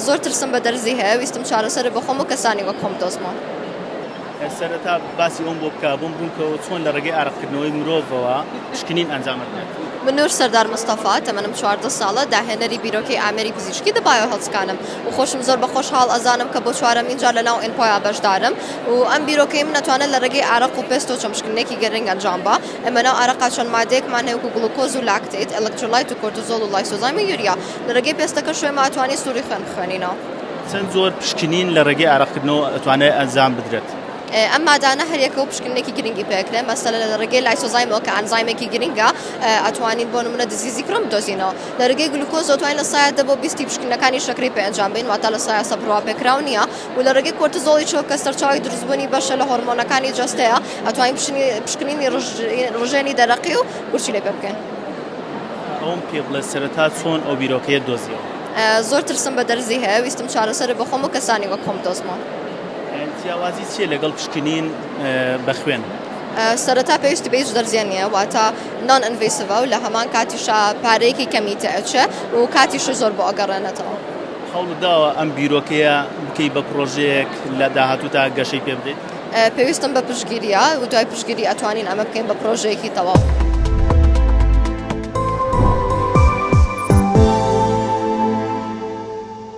زۆر ترسم بە دەرزی هەیە ویستم چارەسەر بەخۆم و کەسانی وەکۆم دۆزمەوە. سەرەتا باسی ئەوم بۆ بکە بۆم بووکەوە چۆن لە ڕێگەی ئاڕقکردنەوەی مرۆڤەوە پشکنین ئەنجام بدرێت. من نور سەردار مستەفا تەمەنم 14 ساڵە داهێنەری بیرۆکەی ئامێری پزیشکی دەبایەوە هەڵسکانم و خۆشم زۆر بە خۆشحاڵ ئەزانم کە بۆ چوارەمین جار لەناو ئێنپۆیا بەشدارم و ئەم بیرۆکەی من نەتوانێت لە ڕێگەی ئارەق و پێست و چەمشکنێکی گەرنگ ئەنجام بە. ئەمە ناو ئارەقا چەند مادەیەکمان هەیە وەکو گلوکۆز و لاکتێت، ئەلەکترۆلایت و کۆرتیزۆل و لایسۆزایم و یوریا. لە ڕێگەی پێستەکە شوێمان ئەتوانێت سووری خوێن بخوێنینەوە. چەند زۆر پشکنین لە ڕێگەی ئاڕقکردنەوە ئەتوانێت ئەنجام بدرێت. ئەم مادانە هەرێکە و پشکنێکی گرنگی پێکرێن مەسەلە لە ڕێگەی لایسۆزایمەوە کە ئەنزایمێکی گرنگە ئەتوانین بۆ نمونە دزیزی کرۆم بدۆزینەوە. لە ڕێگەی گلوکۆز ئەتوانین لە سایەدا بۆ بیستی پشکنەکانی شەکرەی پێ ئەنجام بدەین واتە لە سایە سەبڕوا پێکراو نییە و لە ڕێگەی کۆرتیزۆڵی چۆ کە سەرچاوی دروستبوونی بەشە لە هۆرمۆنەکانی جەستەیە ئەتوانین پشکنینی ڕژێنی دەرەقی و گورچی لێ پێ بکەین. ئەوم پێ بڵێ سەرەتا چۆن ئەو بیرۆکەیە دۆزیەوە. زۆر ترسم بە دەرزی هەیە ویستم چارەسەر بەخۆم و کەسانی وەکۆم دۆزمەوە. جیاوازی چیە لەگەڵ پشکنین بە خوێن؟ سەرەتا پێویستی بە هیچ دەرزیان نییە واتە نان ئەنڤیسڤە و لە هەمان کاتیشە پارەیەکی کەمیتە ئەچێ و کاتیش زۆر بۆ ئەگەڕێنێتەوە. هەوڵداوە ئەم بیرۆکەیە بکەی بە پرۆژەیەک لە داهاتووتا گەشەی پێ بدەیت؟ پێویستم بە پشتگیریە و دوای پشتگیری ئەتوانین ئەمە بکەین بە پرۆژەیەکی تەواو.